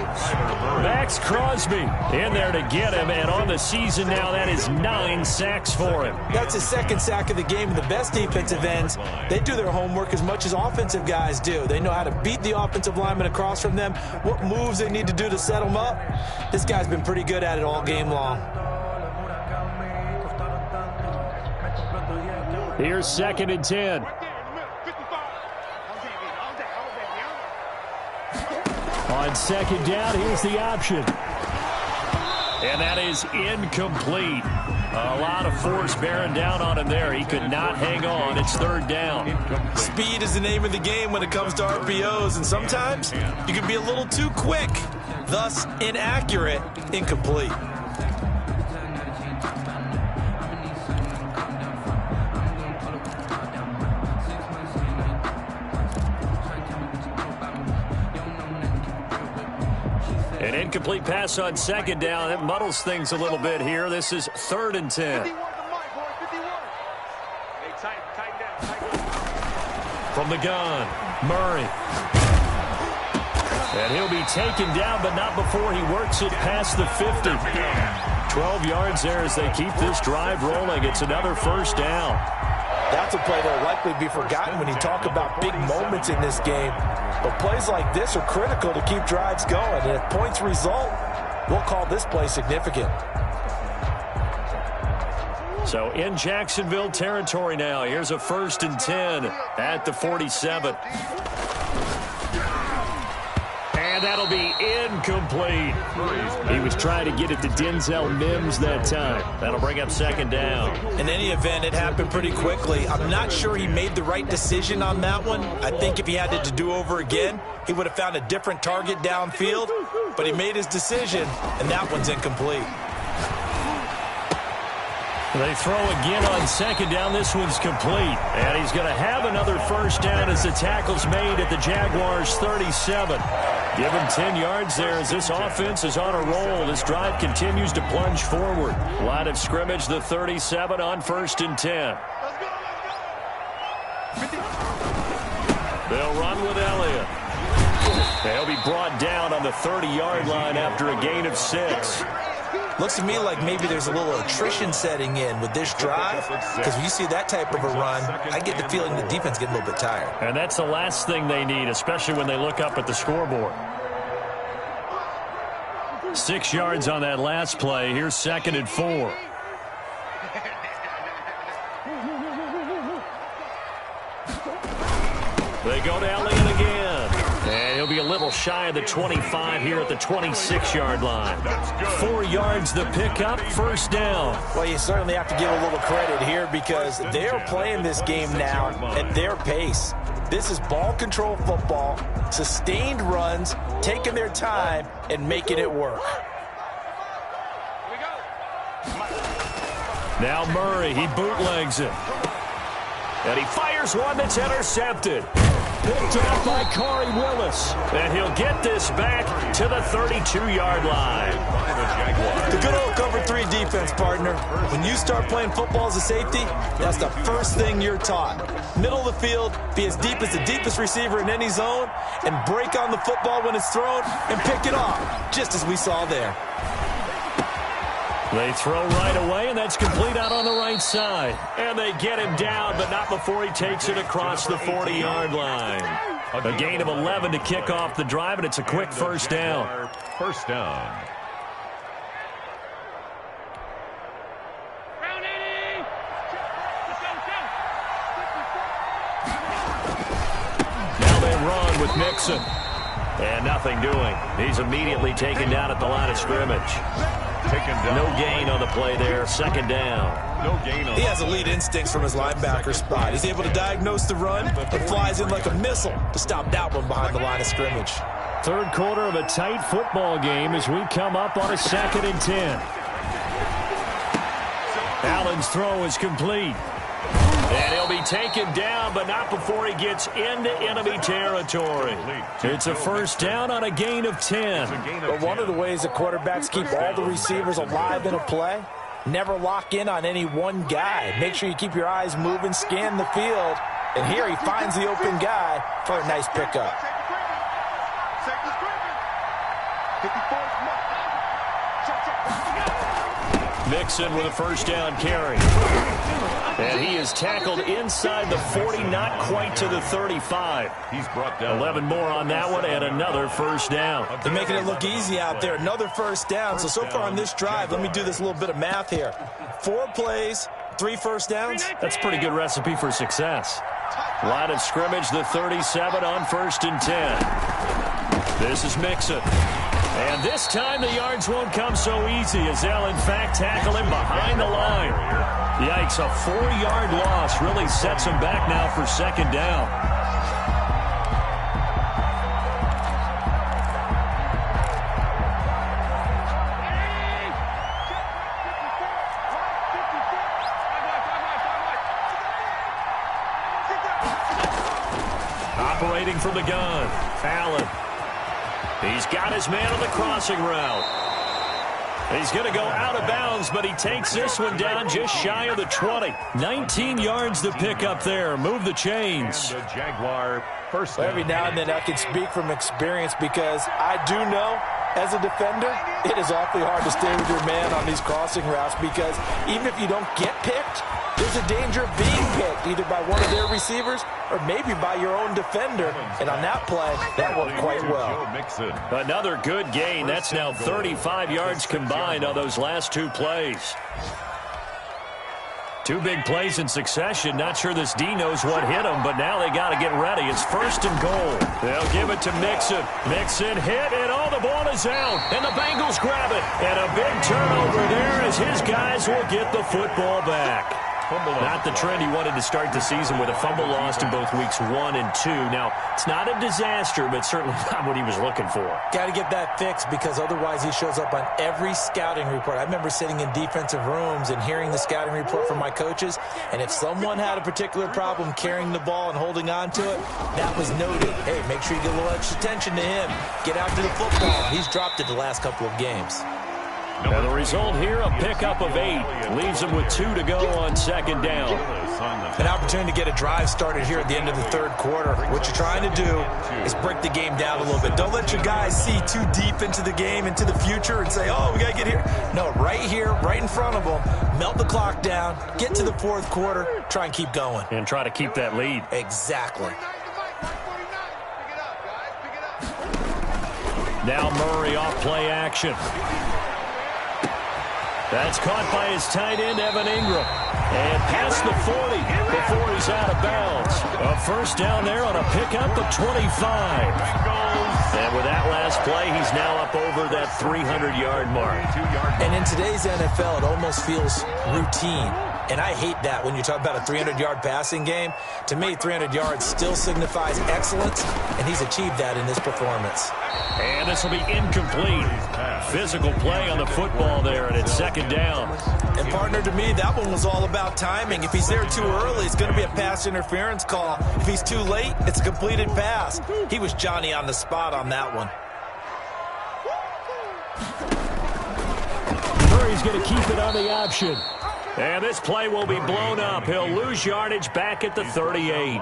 Max Crosby in there to get him, and on the season now, that is 9 sacks for him. That's his 2nd sack of the game, and the best defensive ends, they do their homework as much as offensive guys do. They know how to beat the offensive lineman across from them, what moves they need to do to set them up. This guy's been pretty good at it all game long. Here's 2nd and 10. On 2nd down, here's the option. And that is incomplete. A lot of force bearing down on him there. He could not hang on. It's 3rd down. Speed is the name of the game when it comes to RPOs, and sometimes you can be a little too quick, thus inaccurate, incomplete. An incomplete pass on 2nd down. It muddles things a little bit here. This is 3rd and 10. From the gun, Murray. And he'll be taken down, but not before he works it past the 50. 12 yards there as they keep this drive rolling. It's another first down. That's a play that will likely be forgotten when you talk about big moments in this game. But plays like this are critical to keep drives going. And if points result, we'll call this play significant. So in Jacksonville territory now. Here's a 1st and 10 at the 47. And that'll be incomplete. He was trying to get it to Denzel Mims that time. That'll bring up 2nd down. In any event, it happened pretty quickly. I'm not sure he made the right decision on that one. I think if he had it to do over again, he would have found a different target downfield. But he made his decision, and that one's incomplete. They throw again on 2nd down. This one's complete. And he's going to have another first down as the tackle's made at the Jaguars' 37. Give him 10 yards there as this offense is on a roll. This drive continues to plunge forward. Line of scrimmage, the 37 on 1st and 10. They'll run with Elliott. They'll be brought down on the 30-yard line after a gain of 6. Looks to me like maybe there's a little attrition setting in with this drive, because when you see that type of a run, I get the feeling the defense getting a little bit tired. And that's the last thing they need, especially when they look up at the scoreboard. 6 yards on that last play. Here's 2nd and 4. They go to Elliott again. And he'll be a little shy of the 25 here at the 26-yard line. 4 yards the pickup, first down. Well, you certainly have to give a little credit here because they're playing this game now at their pace. This is ball control football, sustained runs, taking their time, and making it work. Now Murray, he bootlegs it. And he fires one that's intercepted. Picked off by Corey Willis. And he'll get this back to the 32-yard line. The good old cover 3 defense, partner. When you start playing football as a safety, that's the first thing you're taught. Middle of the field, be as deep as the deepest receiver in any zone, and break on the football when it's thrown and pick it off, just as we saw there. They throw right away, and that's complete out on the right side. And they get him down, but not before he takes it across the 40-yard line. A gain of 11 to kick off the drive, and it's a quick first down. First down. with Mixon. And nothing doing. He's immediately taken down at the line of scrimmage. Taken down. No gain on the play there. Second down. No gain on. He has elite instincts from his linebacker spot. He's able to diagnose the run and flies in like a missile to stop that one behind the line of scrimmage. Third quarter of a tight football game as we come up on a 2nd and 10. Allen's throw is complete. And he'll be taken down, but not before he gets into enemy territory. It's a first down on a gain of 10. But one of the ways the quarterbacks keep all the receivers alive in a play, never lock in on any one guy. Make sure you keep your eyes moving, scan the field. And here he finds the open guy for a nice pickup. Mixon with a first down carry. And he is tackled inside the 40, not quite to the 35. He's brought down 11 more on that one and another first down. They're making it look easy out there. Another first down. So far on this drive, let me do this little bit of math here. 4 plays, 3 first downs. That's a pretty good recipe for success. Line of scrimmage, the 37 on 1st and 10. This is Mixon. And this time the yards won't come so easy as they'll in fact tackle him behind the line. Yikes, a 4-yard loss really sets him back now for second down. Operating from the gun, Allen. He's got his man on the crossing route. He's going to go out of bounds, but he takes this one down just shy of the 20. 19 yards to pick up there. Move the chains. And the Jaguar first down. Every now and then I can speak from experience because I do know as a defender, it is awfully hard to stay with your man on these crossing routes because even if you don't get picked, there's a danger of being picked either by one of their receivers or maybe by your own defender. And on that play, that worked quite well. Another good gain. That's now 35 yards combined on those last 2 plays. 2 big plays in succession. Not sure this D knows what hit him, but now they got to get ready. It's 1st and goal. They'll give it to Mixon. Mixon hit, and all the ball is out. And the Bengals grab it. And a big turnover there as his guys will get the football back. Not the trend he wanted to start the season with a fumble lost in both weeks 1 and 2. Now, it's not a disaster, but certainly not what he was looking for. Got to get that fixed because otherwise he shows up on every scouting report. I remember sitting in defensive rooms and hearing the scouting report from my coaches, and if someone had a particular problem carrying the ball and holding on to it, that was noted. Hey, make sure you get a little extra attention to him. Get after the football. He's dropped it the last couple of games. And the result here, a pickup of 8. Leaves him with 2 to go on 2nd down. An opportunity to get a drive started here at the end of the 3rd quarter. What you're trying to do is break the game down a little bit. Don't let your guys see too deep into the game, into the future, and say, oh, we got to get here. No, right here, right in front of them, melt the clock down, get to the 4th quarter, try and keep going. And try to keep that lead. Exactly. Now Murray off play action. That's caught by his tight end, Evan Ingram. And past the 40 before he's out of bounds. A first down there on a pickup of 25. And with that last play, he's now up over that 300-yard mark. And in today's NFL, it almost feels routine. And I hate that when you talk about a 300-yard passing game. To me, 300 yards still signifies excellence, and he's achieved that in this performance. And this will be incomplete. Physical play on the football there, and it's 2nd down. And partner, to me, that one was all about timing. If he's there too early, it's going to be a pass interference call. If he's too late, it's a completed pass. He was Johnny on the spot on that one. Murray's going to keep it on the option. And this play will be blown up. He'll lose yardage back at the 38.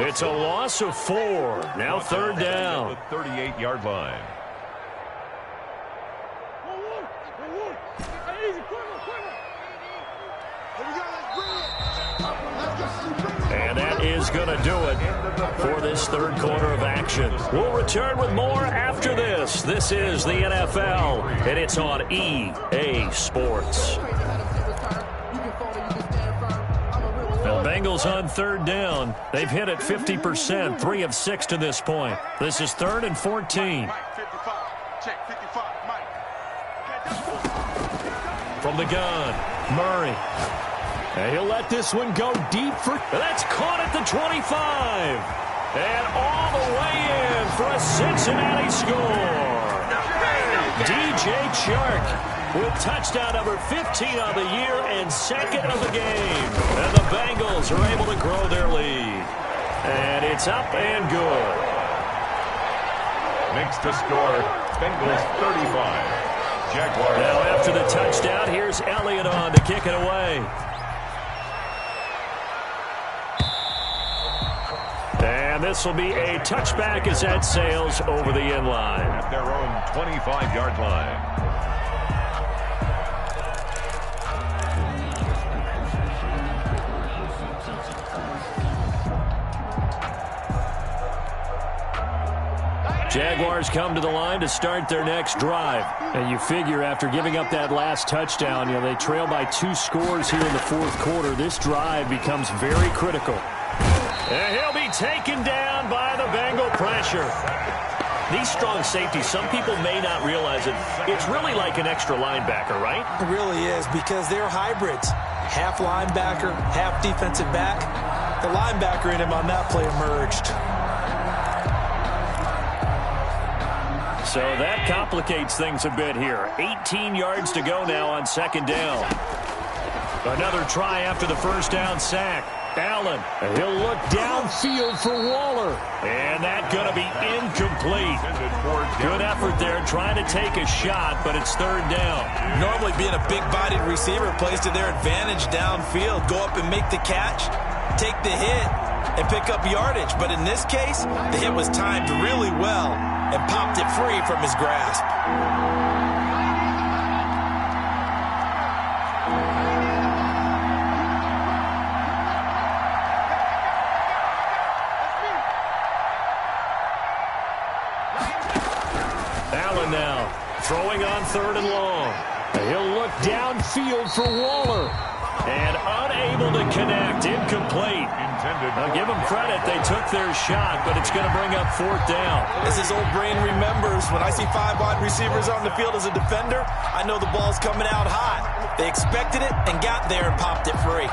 It's a loss of 4. Now 3rd down. The 38-yard line. And that is going to do it for this 3rd quarter of action. We'll return with more after this. This is the NFL, and it's on EA Sports. The Bengals Bengals on third down. They've hit it 50%, 3 of 6 to this point. This is 3rd and 14. From the gun, Murray. And he'll let this one go deep for... That's caught at the 25. And all the way in for a Cincinnati score. DJ Chark with touchdown number 15 on the year and 2nd of the game. And the Bengals are able to grow their lead. And it's up and good. Makes the score Bengals 35. Jaguars. Now after the touchdown, here's Elliott on to kick it away. And this will be a touchback as that sails over the end line. At their own 25-yard line. Jaguars come to the line to start their next drive. And you figure after giving up that last touchdown, they trail by 2 scores here in the 4th quarter. This drive becomes very critical. And he'll be taken down by the Bengal pressure. These strong safeties, some people may not realize it. It's really like an extra linebacker, right? It really is, because they're hybrids. Half linebacker, half defensive back. The linebacker in him on that play emerged. So that complicates things a bit here. 18 yards to go now on 2nd down. Another try after the first down sack. Allen, he'll look downfield for Waller. And that's going to be incomplete. Good effort there trying to take a shot, but it's 3rd down. Normally being a big-bodied receiver plays to their advantage downfield. Go up and make the catch, take the hit, and pick up yardage. But in this case, the hit was timed really well and popped it free from his grasp. Allen now throwing on 3rd and long. He'll look downfield for Waller. And unable to connect. Incomplete. Now give them credit. They took their shot, but it's going to bring up 4th down. As his old brain remembers, when I see 5 wide receivers on the field as a defender, I know the ball's coming out hot. They expected it and got there and popped it free.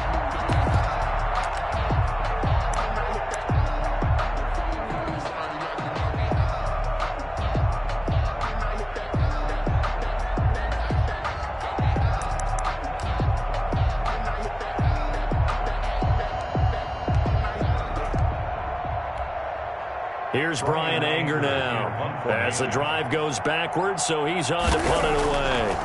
Here's Brian Anger now. As the drive goes backwards, so he's on to punt it away.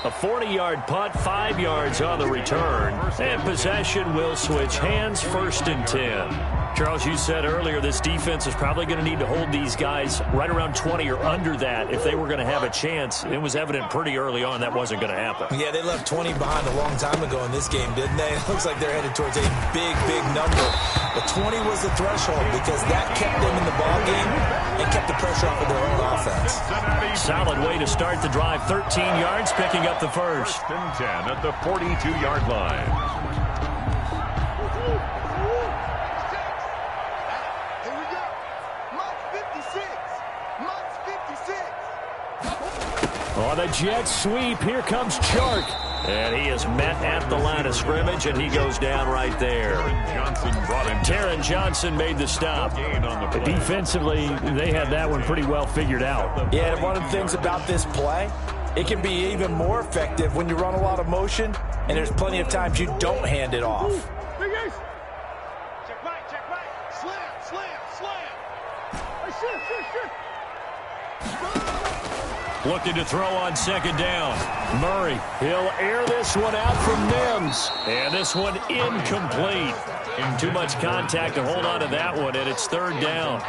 A 40-yard punt, 5 yards on the return. And possession will switch hands, 1st and 10. Charles, you said earlier this defense is probably going to need to hold these guys right around 20 or under that if they were going to have a chance. It was evident pretty early on that wasn't going to happen. Yeah, they left 20 behind a long time ago in this game, didn't they? It looks like they're headed towards a big, big number. But 20 was the threshold because that kept them in the ball game and kept the pressure off of their own offense. Solid way to start the drive. 13 yards, picking up the first. 1st and 10 at the 42-yard line. On the jet sweep, here comes Chark. And he is met at the line of scrimmage, and he goes down right there. Taron Johnson made the stop. Defensively, they had that one pretty well figured out. Yeah, and one of the things about this play, it can be even more effective when you run a lot of motion, and there's plenty of times you don't hand it off. Check right. Slam. Looking to throw on 2nd down. Murray, he'll air this one out from m2s. And this one incomplete. Too much contact to hold on to that one, and it's 3rd down.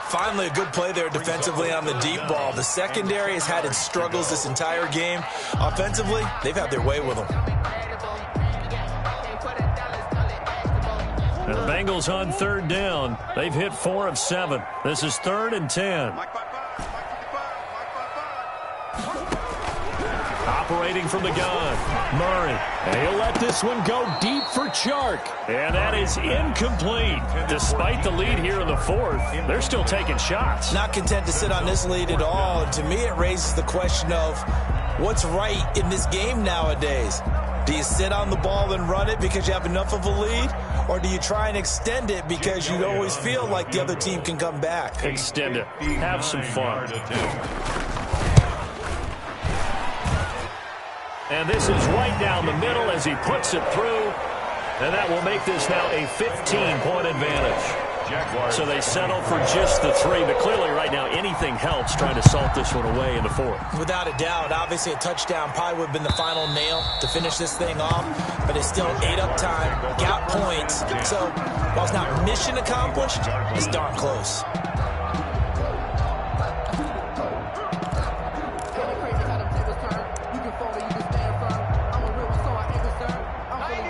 Finally, a good play there defensively on the deep ball. The secondary has had its struggles this entire game. Offensively, they've had their way with them. And the Bengals on 3rd down. They've hit 4 of 7. This is 3rd and 10. operating from the gun. Murray. And he'll let this one go deep for Chark. And that is incomplete. Despite the lead here in the fourth, they're still taking shots. Not content to sit on this lead at all. And to me, it raises the question of what's right in this game nowadays. Do you sit on the ball and run it because you have enough of a lead? Or do you try and extend it because you always feel like the other team can come back? Extend it. Have some fun. And this is right down the middle as he puts it through. And that will make this now a 15-point advantage. So they settle for just the 3, but clearly right now anything helps trying to salt this one away in the fourth. Without a doubt, obviously a touchdown probably would have been the final nail to finish this thing off, but it's still ate up time, got points. So while it's not mission accomplished, it's darn close.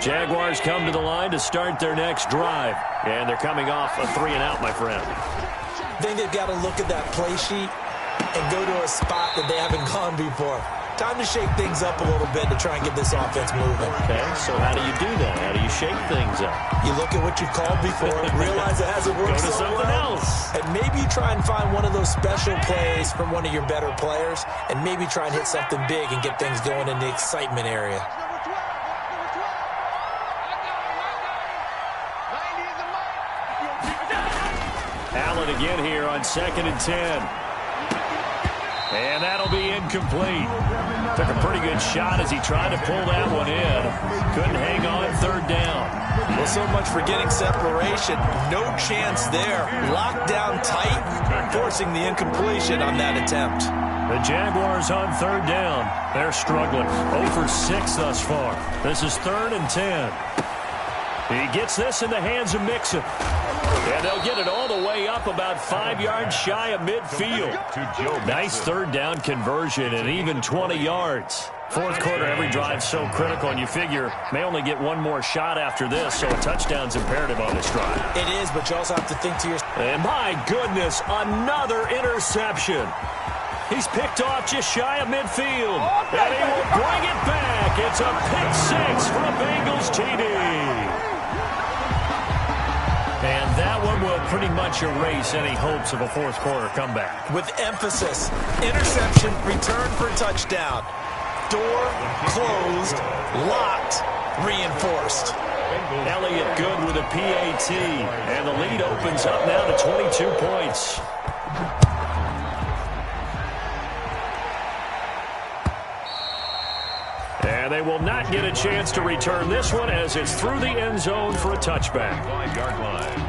Jaguars come to the line to start their next drive. And they're coming off a 3-and-out, my friend. I think they've got to look at that play sheet and go to a spot that they haven't gone before. Time to shake things up a little bit to try and get this offense moving. Okay, so how do you do that? How do you shake things up? You look at what you've called before, realize it hasn't worked Go to so something well, else. and maybe you try and find one of those special plays from one of your better players, and maybe try and hit something big and get things going in the excitement area. Allen again here on 2nd and 10. And that'll be incomplete. Took a pretty good shot as he tried to pull that one in. Couldn't hang on 3rd down. Well, so much for getting separation. No chance there. Locked down tight, forcing the incompletion on that attempt. The Jaguars on 3rd down. They're struggling. 0 for 6 thus far. This is 3rd and 10. He gets this in the hands of Mixon. And they'll get it all the way up about 5 yards shy of midfield. Nice 3rd down conversion and even 20 yards. Fourth quarter, every drive so critical, and you figure may only get one more shot after this, so a touchdown's imperative on this drive. It is, but you also have to think to yourself. And my goodness, another interception. He's picked off just shy of midfield, and he will bring it back. It's a pick-6 for a Bengals TD. And that one will pretty much erase any hopes of a fourth quarter comeback. With emphasis, interception, return for touchdown. Door closed, locked, reinforced. Elliott good with a PAT. And the lead opens up now to 22 points. And they will not get a chance to return this one as it's through the end zone for a touchback. 5-yard line.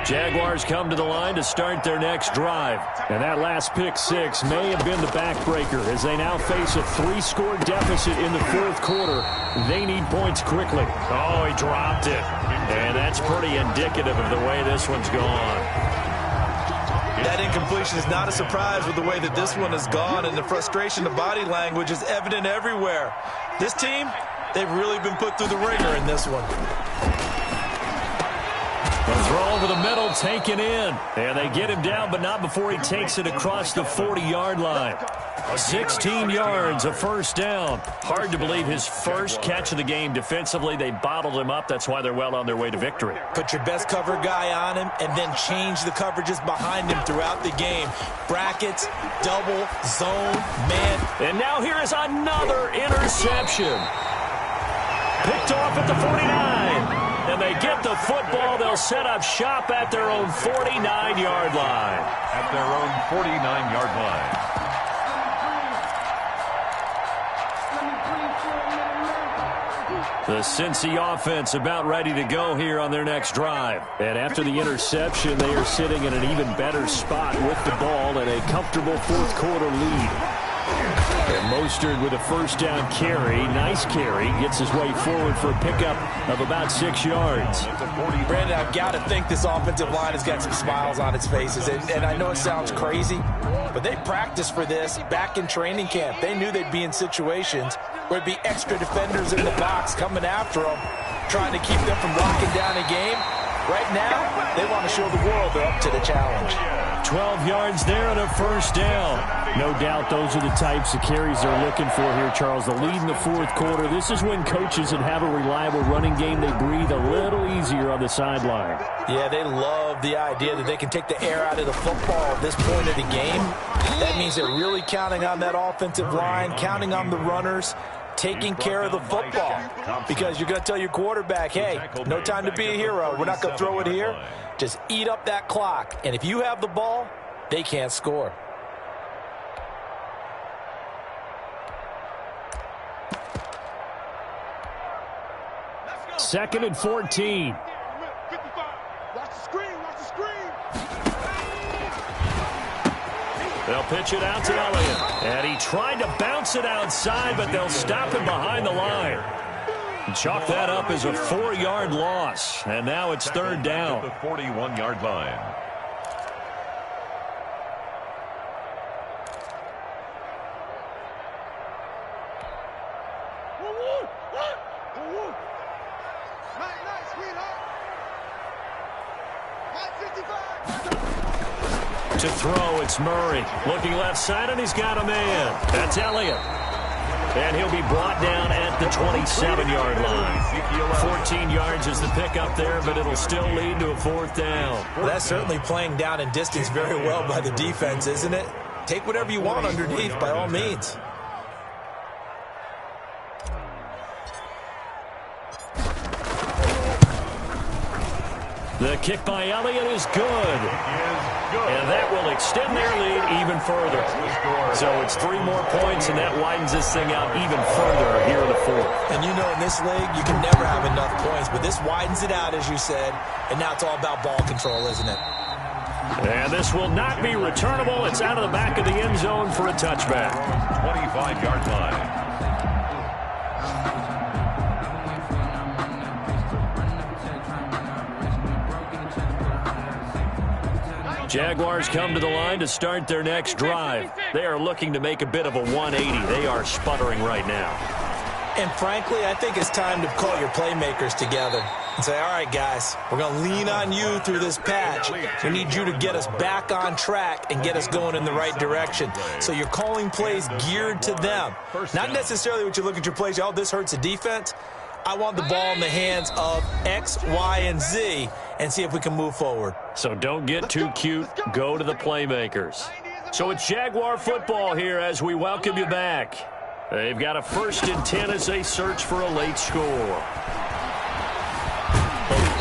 Jaguars come to the line to start their next drive. And that last pick-6 may have been the backbreaker as they now face a 3-score deficit in the fourth quarter. They need points quickly. Oh, he dropped it. And that's pretty indicative of the way this one's gone. That incompletion is not a surprise with the way that this one has gone, and the frustration of body language is evident everywhere. This team, they've really been put through the ringer in this one. The throw over the middle taken in. And they get him down, but not before he takes it across the 40-yard line. 16 yards, a first down. Hard to believe his first catch of the game defensively. They bottled him up. That's why they're well on their way to victory. Put your best cover guy on him and then change the coverages behind him throughout the game. Brackets, double, zone, man. And now here is another interception. Picked off at the 49. And they get the football. They'll set up shop at their own 49-yard line. At their own 49-yard line. The Cincy offense about ready to go here on their next drive. And after the interception, they are sitting in an even better spot with the ball and a comfortable fourth quarter lead. And Mostert with a first down carry. Nice carry. Gets his way forward for a pickup of about 6 yards. Brandon, I've got to think this offensive line has got some smiles on its faces. And I know it sounds crazy, but they practiced for this back in training camp. They knew they'd be in situations where there'd be extra defenders in the box coming after them, trying to keep them from locking down a game. Right now, they want to show the world they're up to the challenge. 12 yards there and a first down. No doubt those are the types of carries they're looking for here, Charles. The lead in the fourth quarter. This is when coaches that have a reliable running game, they breathe a little easier on the sideline. Yeah, they love the idea that they can take the air out of the football at this point of the game. That means they're really counting on that offensive line, counting on the runners, taking care of the football. Because you're going to tell your quarterback, hey, no time to be a hero. We're not going to throw it here. Just eat up that clock. And if you have the ball, they can't score. Second and 14. Watch the screen, watch the screen. They'll pitch it out to Elliott. And he tried to bounce it outside, but they'll stop him behind the line. Chalk that up as a 4-yard loss. And now it's third down. The 41-yard line. Nice, sweetheart. 55. To throw, it's Murray. Looking left side, and he's got a man. That's Elliott. And he'll be brought down at the 27-yard line. 14 yards is the pickup there, but it'll still lead to a fourth down. Well, that's certainly playing down in distance very well by the defense, isn't it? Take whatever you want underneath, by all means. The kick by Elliott is good. And that will extend their lead even further. So it's 3 more points, and that widens this thing out even further here in the fourth. And you know, in this league, you can never have enough points, but this widens it out, as you said, and now it's all about ball control, isn't it? And this will not be returnable. It's out of the back of the end zone for a touchback. 25-yard line. Jaguars come to the line to start their next drive. They are looking to make a bit of a 180. They are sputtering right now. And frankly, I think it's time to call your playmakers together and say, all right, guys, we're going to lean on you through this patch. We need you to get us back on track and get us going in the right direction. So you're calling plays geared to them. Not necessarily what you look at your plays, oh, this hurts the defense. I want the ball in the hands of X, Y, and Z and see if we can move forward. So don't get too cute. Go to the playmakers. So it's Jaguar football here as we welcome you back. They've got a 1st and 10 as they search for a late score.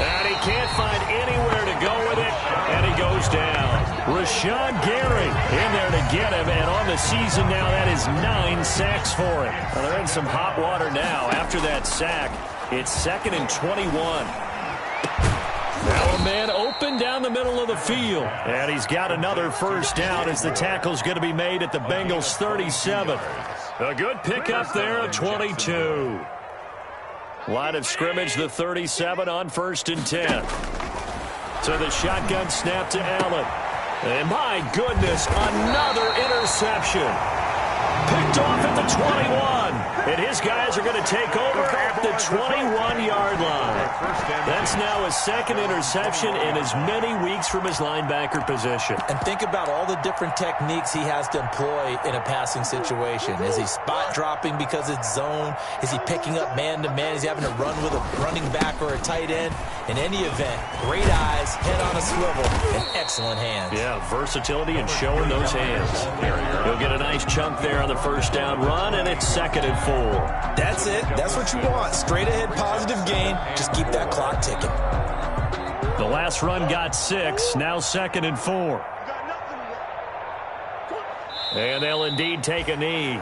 And he can't find anywhere to go with it, and he goes down. Rashawn Gary in there to get him, and on the season now, that is 9 sacks for him. Well, they're in some hot water now. After that sack, it's 2nd and 21. Now a man open down the middle of the field. And he's got another first down as the tackle's going to be made at the Bengals' 37. A good pickup there of 22. Line of scrimmage, the 37 on 1st and 10. So the shotgun snap to Allen. And my goodness, another interception. Picked off at the 21. And his guys are going to take over at the 21-yard line. That's now his 2nd interception in as many weeks from his linebacker position. And think about all the different techniques he has to employ in a passing situation. Is he spot dropping because it's zone? Is he picking up man-to-man? Is he having to run with a running back or a tight end? In any event, great eyes, head on a swivel, and excellent hands. Yeah, versatility and showing those hands. He'll get a nice chunk there on the first down run, and it's 2nd and 4. That's it. That's what you want. Straight ahead, positive gain. Just keep that clock ticking. The last run got 6. Now 2nd and 4. And they'll indeed take a knee.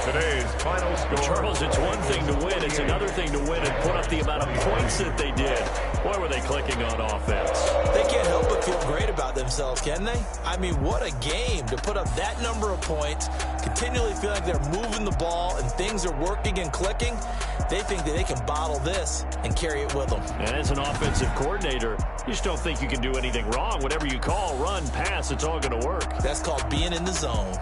Today's final score. Charles, it's one thing to win. It's another thing to win and put up the amount of points that they did. Boy, were they clicking on offense. They can't help but feel great about themselves, can they? I mean, what a game to put up that number of points, continually feel like they're moving the ball and things are working and clicking, they think that they can bottle this and carry it with them. And as an offensive coordinator, you just don't think you can do anything wrong. Whatever you call, run, pass, it's all going to work. That's called being in the zone.